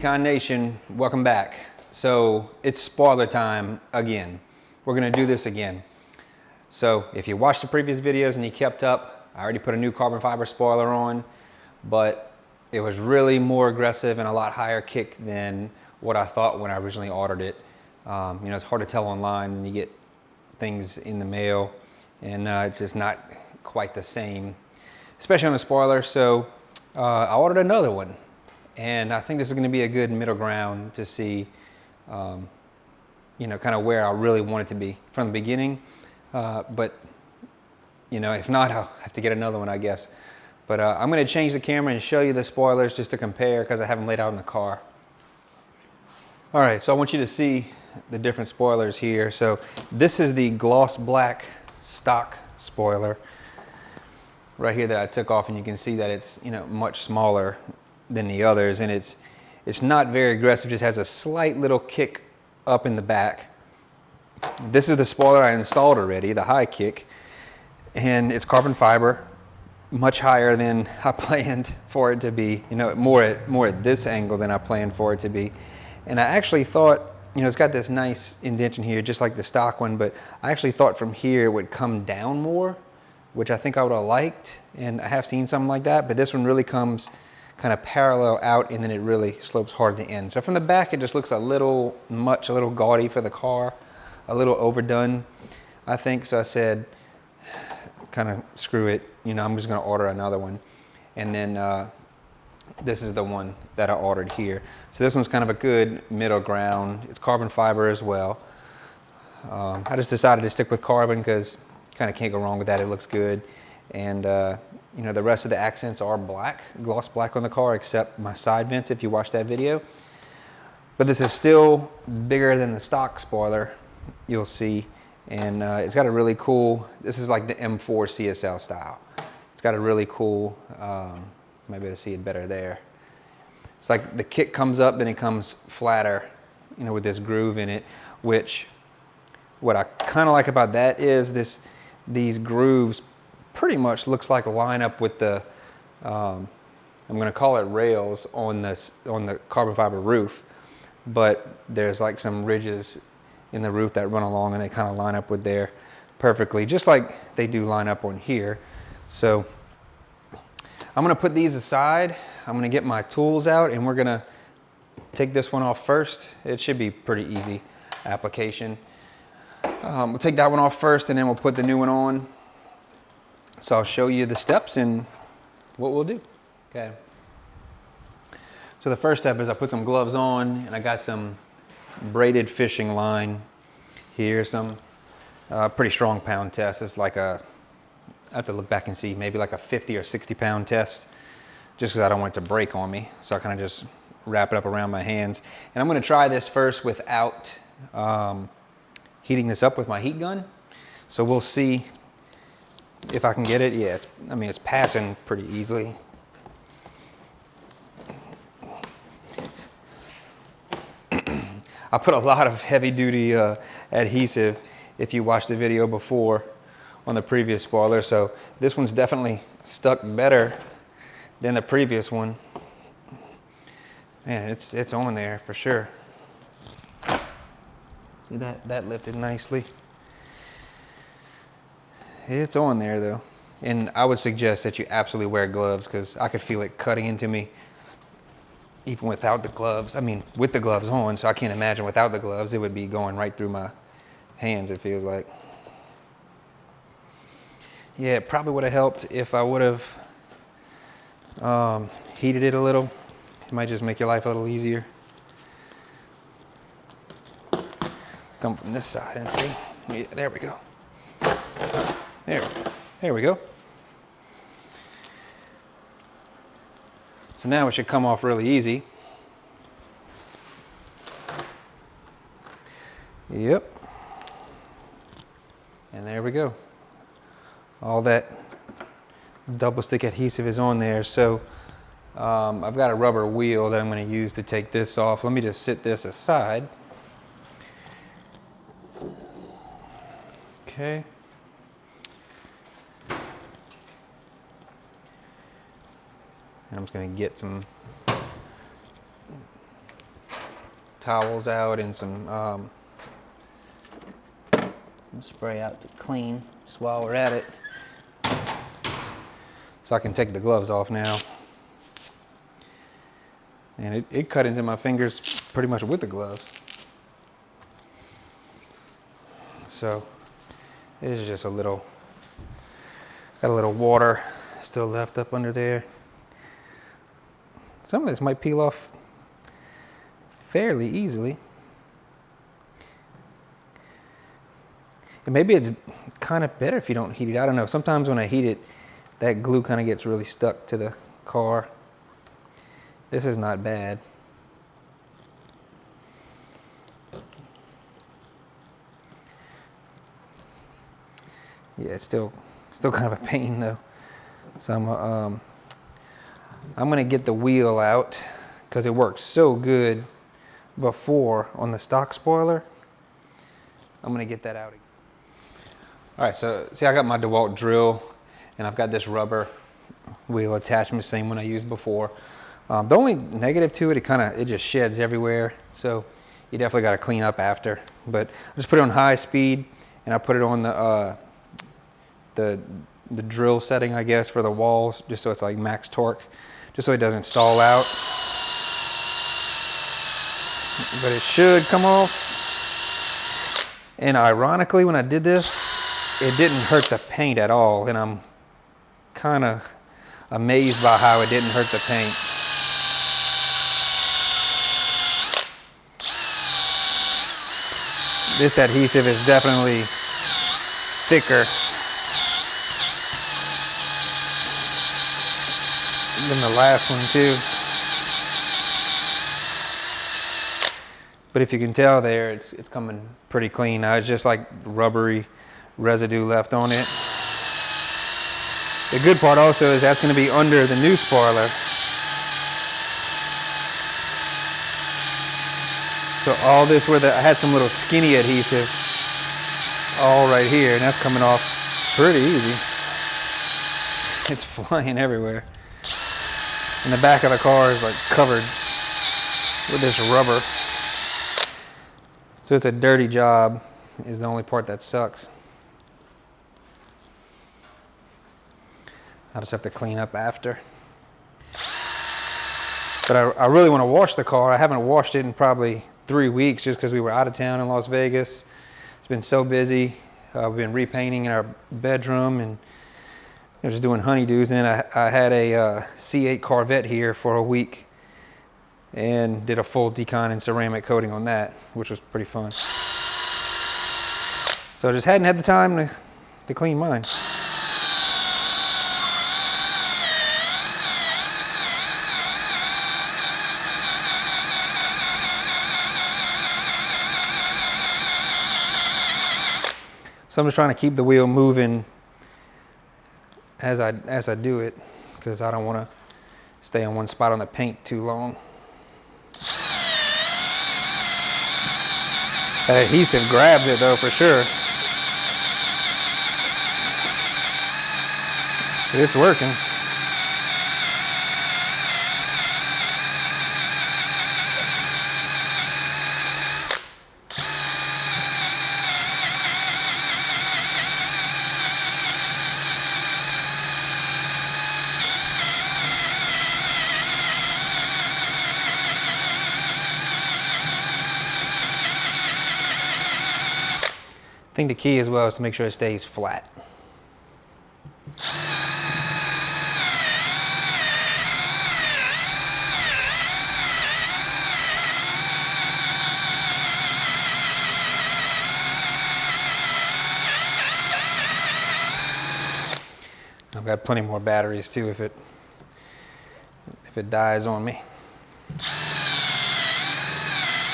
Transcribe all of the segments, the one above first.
Con Nation, welcome back. So it's spoiler time again. We're gonna do this again. So if you watched the previous videos and you kept up, I already put a new carbon fiber spoiler on, but it was really more aggressive and a lot higher kick than what I thought when I originally ordered it. You know, it's hard to tell online and you get things in the mail and it's just not quite the same, especially on the spoiler. So I ordered another one. And I think this is going to be a good middle ground to see, you know, kind of where I really want it to be from the beginning. But, you know, if not, I'll have to get another one, I guess. But I'm going to change the camera and show you the spoilers just to compare because I have them laid out in the car. All right, so I want you to see the different spoilers here. So this is the gloss black stock spoiler right here that I took off, and you can see that it's, you know, much smaller than the others, and it's not very aggressive, just has a slight little kick up in the back. This is the spoiler I installed already, the high kick, and it's carbon fiber, much higher than I planned for it to be, you know, more at this angle than I planned for it to be. And I actually thought, you know, it's got this nice indentation here just like the stock one, but I actually thought from here it would come down more, which I think I would have liked, and I have seen something like that, but this one really comes kind of parallel out, and then it really slopes hard at the end. So from the back, it just looks a little gaudy for the car, a little overdone, I think. So I said, kind of screw it, you know, I'm just gonna order another one. And then this is the one that I ordered here. So this one's kind of a good middle ground. It's carbon fiber as well. I just decided to stick with carbon because kind of can't go wrong with that. It looks good. And you know, the rest of the accents are black, gloss black on the car, except my side vents if you watch that video. But this is still bigger than the stock spoiler, you'll see. And it's got a really cool, this is like the M4 CSL style. It's got a really cool, you might be able to see it better there. It's like the kick comes up, then it comes flatter, you know, with this groove in it, which what I kind of like about that is these grooves pretty much looks like line up with the, I'm going to call it rails on the carbon fiber roof, but there's like some ridges in the roof that run along and they kind of line up with there perfectly, just like they do line up on here. So I'm going to put these aside. I'm going to get my tools out and we're going to take this one off first. It should be pretty easy application. We'll take that one off first and then we'll put the new one on. So I'll show you the steps and what we'll do. Okay. So the first step is I put some gloves on and I got some braided fishing line here, some pretty strong pound test. It's like I have to look back and see, maybe like a 50 or 60 pound test, just because I don't want it to break on me. So I kind of just wrap it up around my hands. And I'm going to try this first without heating this up with my heat gun. So we'll see if I can get it. Yeah, I mean, it's passing pretty easily. I put a lot of heavy duty adhesive if you watched the video before on the previous spoiler. So this one's definitely stuck better than the previous one. Man, it's on there for sure. See that lifted nicely. It's on there though. And I would suggest that you absolutely wear gloves because I could feel it cutting into me even without the gloves. I mean, with the gloves on, so I can't imagine without the gloves, it would be going right through my hands, it feels like. Yeah, it probably would have helped if I would have heated it a little. It might just make your life a little easier. Come from this side and see. Yeah, there we go. There we go. So now it should come off really easy. Yep. And there we go. All that double stick adhesive is on there. So I've got a rubber wheel that I'm going to use to take this off. Let me just sit this aside. Okay. And I'm just going to get some towels out and some spray out to clean just while we're at it. So I can take the gloves off now. And it cut into my fingers pretty much with the gloves. So this is just a little, got a little water still left up under there. Some of this might peel off fairly easily. And maybe it's kind of better if you don't heat it. I don't know. Sometimes when I heat it, that glue kind of gets really stuck to the car. This is not bad. Yeah, it's still kind of a pain though. So I'm gonna get the wheel out because it worked so good before on the stock spoiler. I'm gonna get that out again. All right, so see, I got my DeWalt drill and I've got this rubber wheel attachment, same one I used before. The only negative to it, it just sheds everywhere. So you definitely got to clean up after. But I just put it on high speed and I put it on the drill setting, I guess, for the walls, just so it's like max torque, just so it doesn't stall out. But it should come off. And ironically, when I did this, it didn't hurt the paint at all. And I'm kind of amazed by how it didn't hurt the paint. This adhesive is definitely thicker than the last one too. But if you can tell there, it's coming pretty clean now. It's just like rubbery residue left on it. The good part also is that's going to be under the new spoiler. So all this where I had some little skinny adhesive all right here, and that's coming off pretty easy. It's flying everywhere. And the back of the car is like covered with this rubber. So it's a dirty job, is the only part that sucks. I'll just have to clean up after. But I really want to wash the car. I haven't washed it in probably 3 weeks just because we were out of town in Las Vegas. It's been so busy. We've been repainting in our bedroom and just doing honeydews. And then I had a C8 Corvette here for a week and did a full decon and ceramic coating on that, which was pretty fun. So I just hadn't had the time to clean mine. So I'm just trying to keep the wheel moving as I do it, because I don't want to stay on one spot on the paint too long. That adhesive grabs it though, for sure. It's working. I think the key as well is to make sure it stays flat. I've got plenty more batteries too if it dies on me. I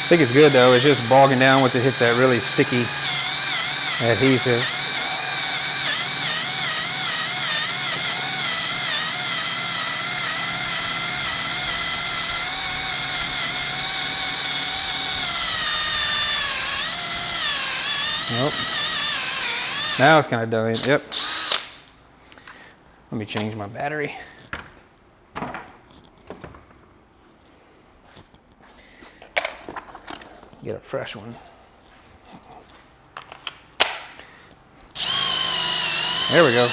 think it's good though, it's just bogging down once it hits that really sticky adhesive. Nope. Now it's kind of done. Yep. Let me change my battery. Get a fresh one. There we go.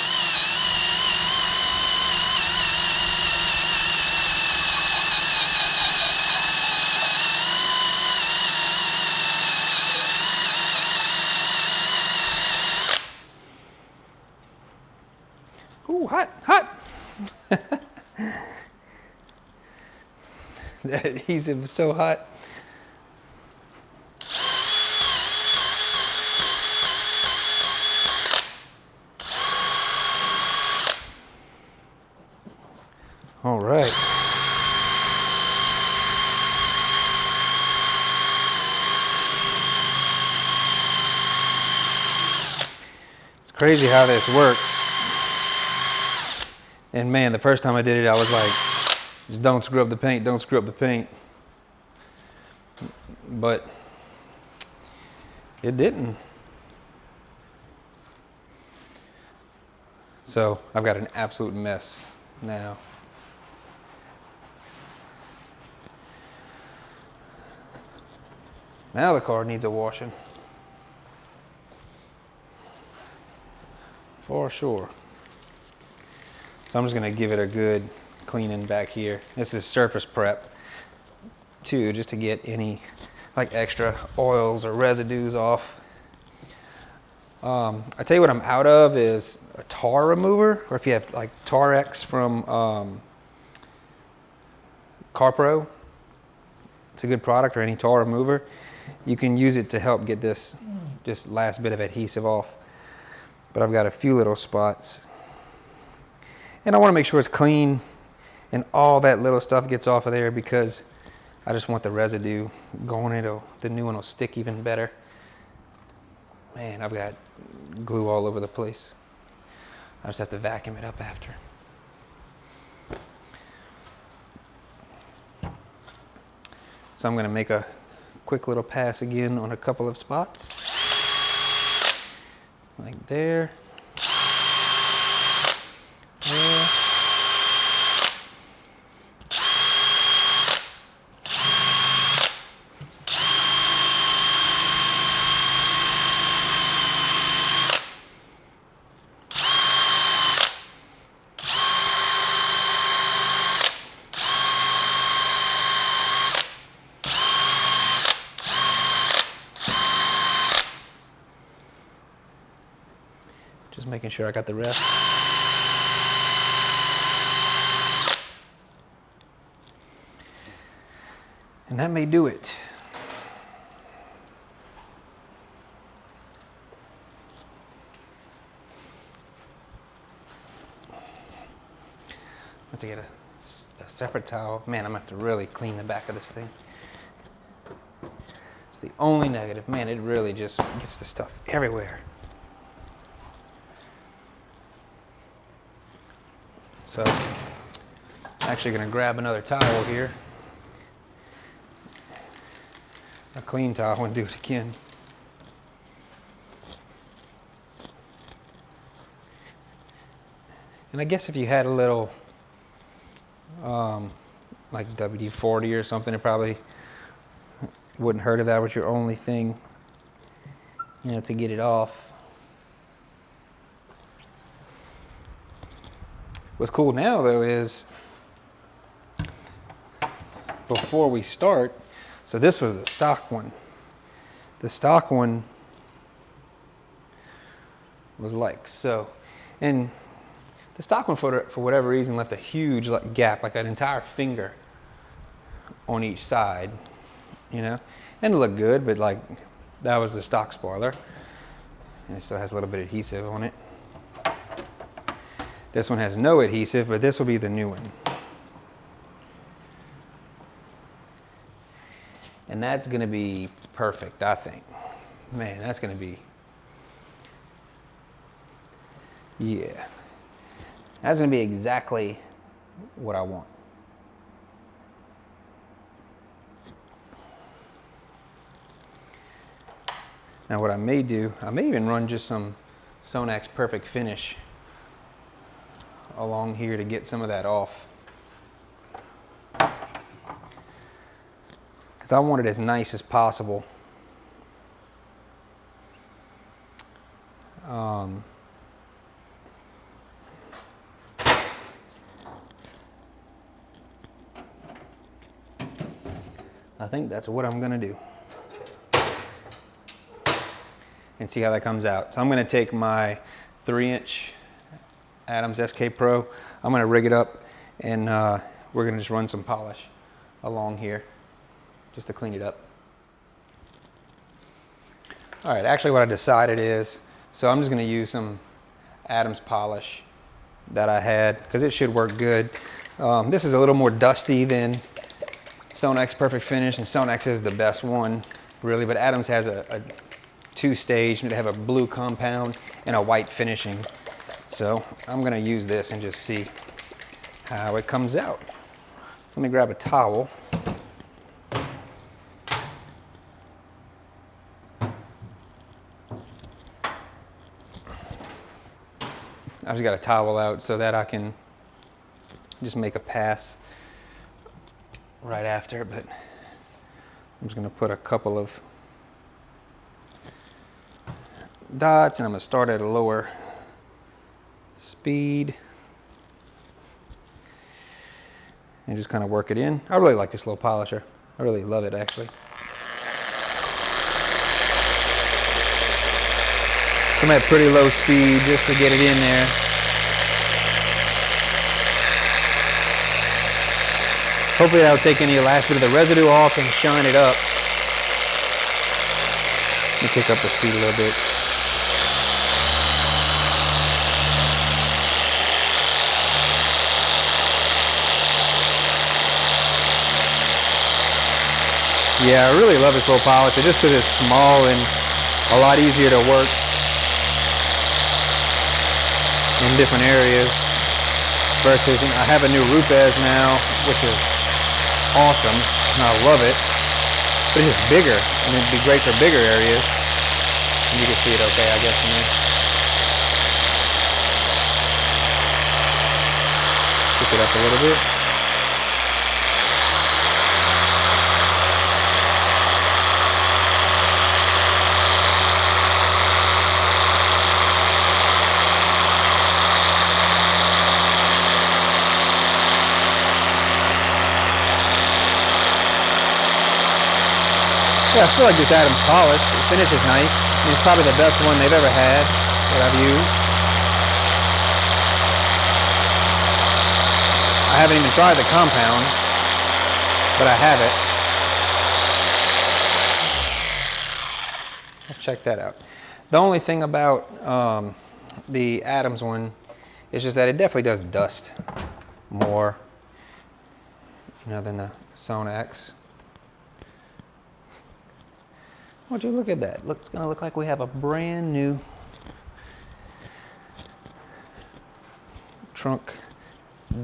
Ooh, hot, hot. That adhesive is so hot. All right. It's crazy how this works. And man, the first time I did it, I was like, just don't screw up the paint, don't screw up the paint. But it didn't. So I've got an absolute mess now. Now the car needs a washing. For sure. So I'm just gonna give it a good cleaning back here. This is surface prep too, just to get any like extra oils or residues off. I tell you what I'm out of is a tar remover, or if you have like Tarex from CarPro, it's a good product, or any tar remover. You can use it to help get this just last bit of adhesive off. But I've got a few little spots. And I want to make sure it's clean and all that little stuff gets off of there, because I just want the residue going. The new one will stick even better. Man, I've got glue all over the place. I just have to vacuum it up after. So I'm going to make a quick little pass again on a couple of spots. Like there. There. Just making sure I got the rest. And that may do it. I have to get a separate towel. Man, I'm gonna have to really clean the back of this thing. It's the only negative. Man, it really just gets the stuff everywhere. So I'm actually going to grab another towel here, a clean towel, and do it again. And I guess if you had a little like WD-40 or something, it probably wouldn't hurt if that was your only thing, you know, to get it off. What's cool now though is, before we start, so this was the stock one. The stock one was like so. And the stock one, for whatever reason, left a huge gap, like an entire finger on each side, you know? And it looked good, but like, that was the stock spoiler. And it still has a little bit of adhesive on it. This one has no adhesive, but this will be the new one. And that's gonna be perfect, I think. Man, that's gonna be, yeah. That's gonna be exactly what I want. Now what I may do, I may even run just some Sonax Perfect Finish along here to get some of that off. Because I want it as nice as possible I think that's what I'm gonna do. And see how that comes out. So I'm gonna take my 3-inch Adams SK Pro, I'm gonna rig it up, and we're gonna just run some polish along here just to clean it up. All right, actually what I decided is, so I'm just gonna use some Adams polish that I had, because it should work good. This is a little more dusty than Sonax Perfect Finish, and Sonax is the best one, really, but Adams has a 2-stage. They have a blue compound and a white finishing. So I'm gonna use this and just see how it comes out. So let me grab a towel. I just got a towel out so that I can just make a pass right after, but I'm just gonna put a couple of dots, and I'm gonna start at a lower speed and just kind of work it in. I really like this little polisher. I really love it, actually. I'm at pretty low speed just to get it in there. Hopefully that'll take any last bit of the residue off and shine it up. Let me kick up the speed a little bit. Yeah, I really love this little polisher just because it's small and a lot easier to work in different areas versus, I have a new Rupes now, which is awesome, and I love it, but it's just bigger, and it'd be great for bigger areas. And you can see it okay, I guess, in there. Pick it up a little bit. Yeah, I still like this Adams polish. The finish is nice. I mean, it's probably the best one they've ever had that I've used. I haven't even tried the compound, but I have it. Let's check that out. The only thing about the Adams one is just that it definitely does dust more, than the Sonax. Would you look at that? It's gonna look like we have a brand new trunk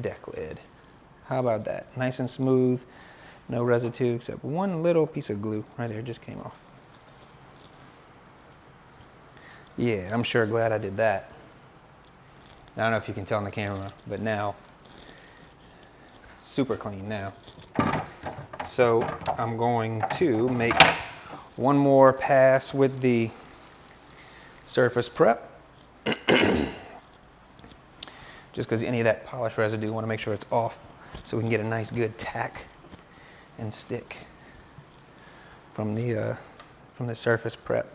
deck lid. How about that? Nice and smooth, no residue except one little piece of glue right there, just came off. Yeah, I'm sure glad I did that. I don't know if you can tell on the camera, but now, super clean now. So I'm going to make one more pass with the surface prep. Just because any of that polish residue, I want to make sure it's off so we can get a nice good tack and stick from the surface prep.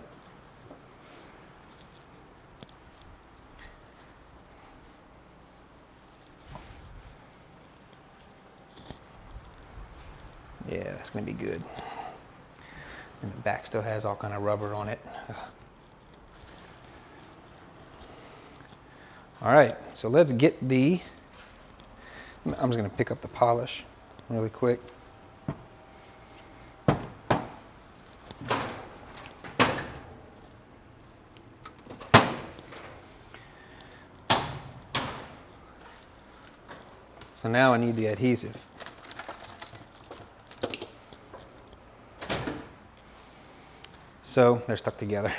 Yeah, that's going to be good. And the back still has all kind of rubber on it. All right, so let's get I'm just gonna pick up the polish really quick. So now I need the adhesive. So they're stuck together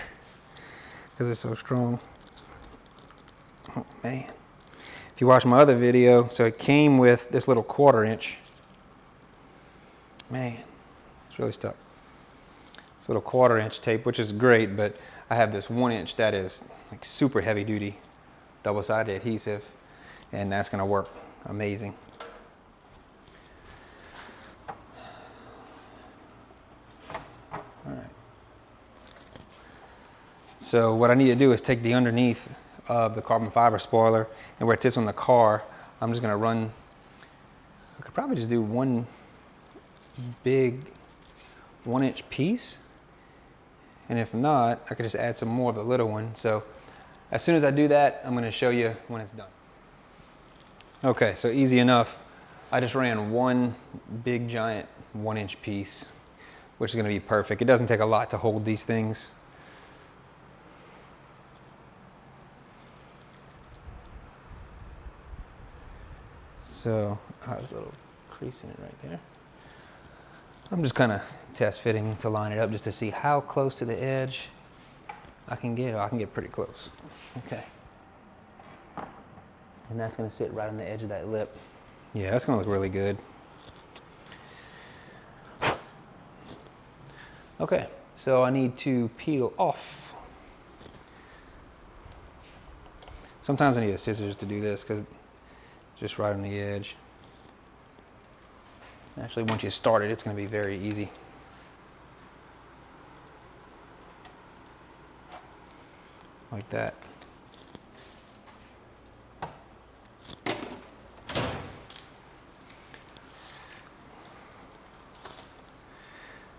because it's so strong. Oh man. If you watch my other video, so it came with this little 1/4 inch. Man, it's really stuck. this little 1/4 inch tape, which is great, but I have this 1 inch that is like super heavy duty double-sided adhesive, and that's gonna work amazing. All right. So what I need to do is take the underneath of the carbon fiber spoiler, and where it sits on the car, I'm just gonna run, I could probably just do one big 1 inch piece. And if not, I could just add some more of the little one. So as soon as I do that, I'm gonna show you when it's done. Okay, so easy enough. I just ran one big giant 1 inch piece, which is gonna be perfect. It doesn't take a lot to hold these things. So, there's a little crease in it right there. I'm just kind of test fitting to line it up just to see how close to the edge I can get. Oh, I can get pretty close. Okay. And that's going to sit right on the edge of that lip. Yeah, that's going to look really good. Okay, so I need to peel off. Sometimes I need a scissors to do this because just right on the edge. Actually, once you start it, it's going to be very easy. Like that.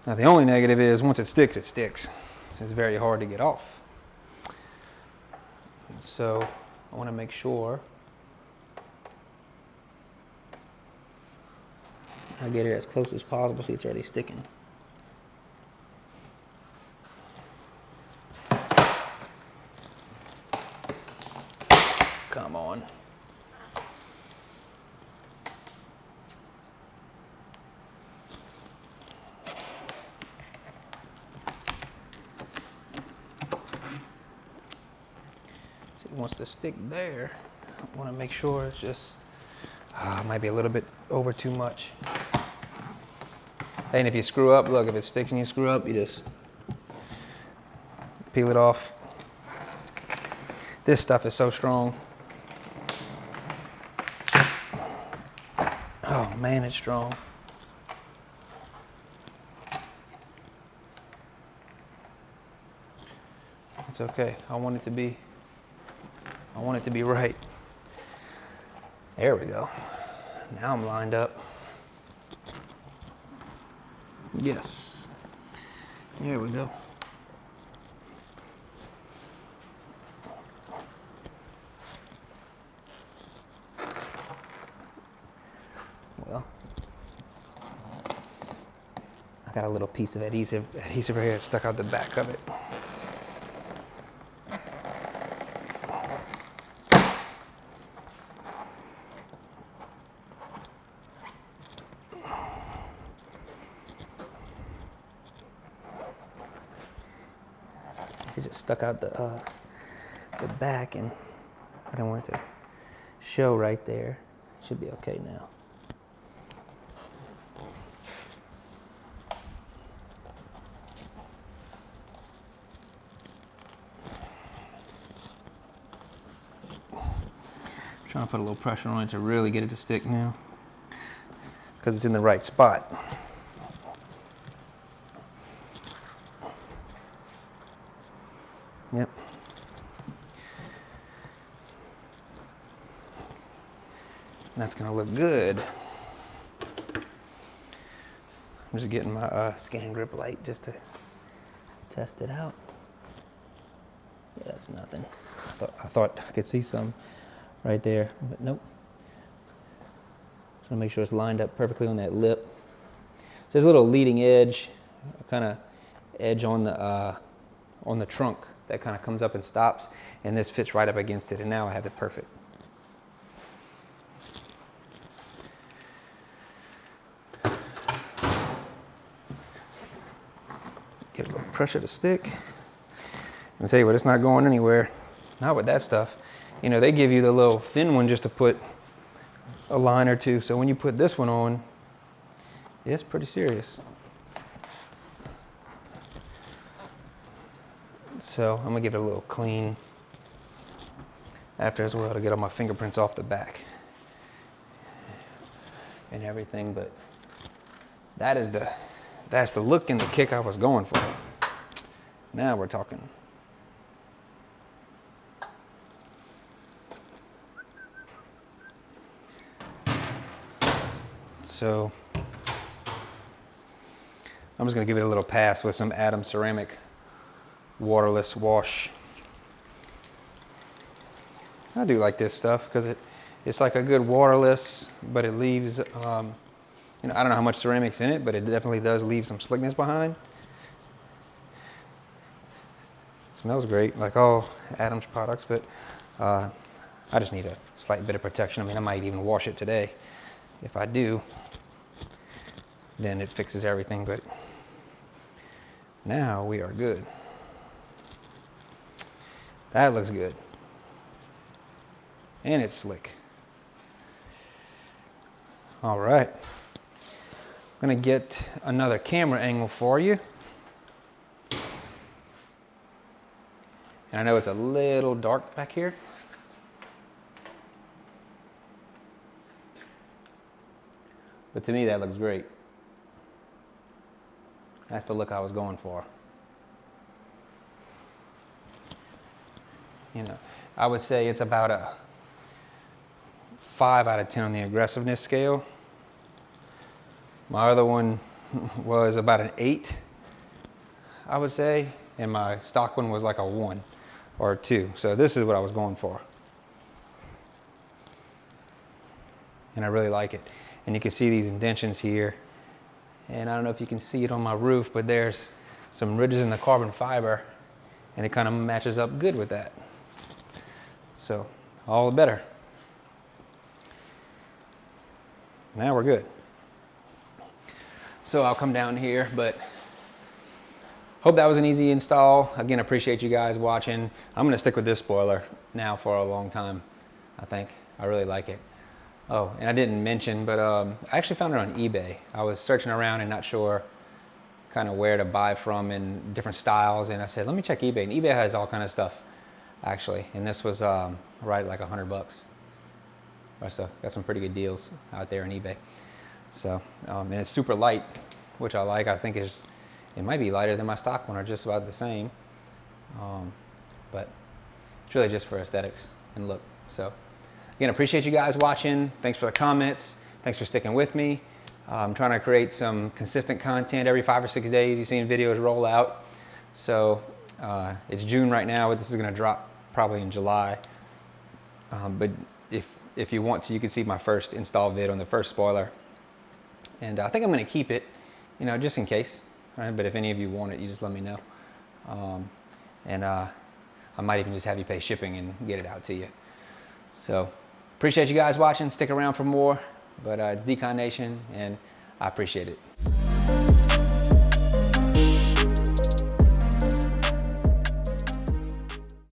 Now the only negative is once it sticks, it sticks. So it's very hard to get off. So I want to make sure I get it as close as possible. See, it's already sticking. Come on. See, it wants to stick there. I want to make sure it's just, it might be a little bit over too much. And if you screw up, look, if it sticks and you screw up, you just peel it off. This stuff is so strong. Oh man, it's strong. It's okay. I want it to be right. There we go. Now I'm lined up. Yes. There we go. Well, I got a little piece of adhesive right here stuck out the back of it. It just stuck out the back, and I don't want it to show right there. Should be okay now. I'm trying to put a little pressure on it to really get it to stick now, because it's in the right spot. Yep. And that's gonna look good. I'm just getting my scan grip light just to test it out. Yeah, that's nothing. I thought I could see some right there, but nope. Just wanna make sure it's lined up perfectly on that lip. So there's a little leading edge, kind of edge on the trunk that kind of comes up and stops, and this fits right up against it, and now I have it perfect. Give it a little pressure to stick. I'll tell you what, it's not going anywhere. Not with that stuff. You know, they give you the little thin one just to put a line or two, so when you put this one on, it's pretty serious. So I'm gonna give it a little clean after as well to get all my fingerprints off the back and everything. But that's the look and the kick I was going for. Now we're talking. So I'm just gonna give it a little pass with some Adam Ceramic waterless wash. I do like this stuff because it's like a good waterless, but it leaves, you know, I don't know how much ceramic's in it, but it definitely does leave some slickness behind. Smells great, like all Adam's products, but I just need a slight bit of protection. I mean, I might even wash it today. If I do, then it fixes everything, but now we are good. That looks good. And it's slick. All right. I'm gonna get another camera angle for you. And I know it's a little dark back here. But to me, that looks great. That's the look I was going for. You know, I would say it's about a 5 out of 10 on the aggressiveness scale. My other one was about an 8, I would say, and my stock one was like a 1 or a 2. So this is what I was going for. And I really like it. And you can see these indentions here. And I don't know if you can see it on my roof, but there's some ridges in the carbon fiber, and it kind of matches up good with that. So all the better. Now we're good. So I'll come down here, but hope that was an easy install. Again, appreciate you guys watching. I'm gonna stick with this spoiler now for a long time, I think. I really like it. Oh, and I didn't mention, but I actually found it on eBay. I was searching around and not sure kind of where to buy from in different styles, and I said, let me check eBay. And eBay has all kind of stuff, actually. And this was right at like $100. So got some pretty good deals out there on eBay. So, and it's super light, which I like. I think it might be lighter than my stock one, or just about the same. But it's really just for aesthetics and look. So again, appreciate you guys watching. Thanks for the comments. Thanks for sticking with me. I'm trying to create some consistent content every 5 or 6 days. You've seen videos roll out. So it's June right now, but this is gonna drop probably in July. But if you want to, you can see my first install vid on the first spoiler. And I think I'm gonna keep it, you know, just in case. Right? But if any of you want it, you just let me know. I might even just have you pay shipping and get it out to you. So appreciate you guys watching. Stick around for more. But it's Decon Nation, and I appreciate it.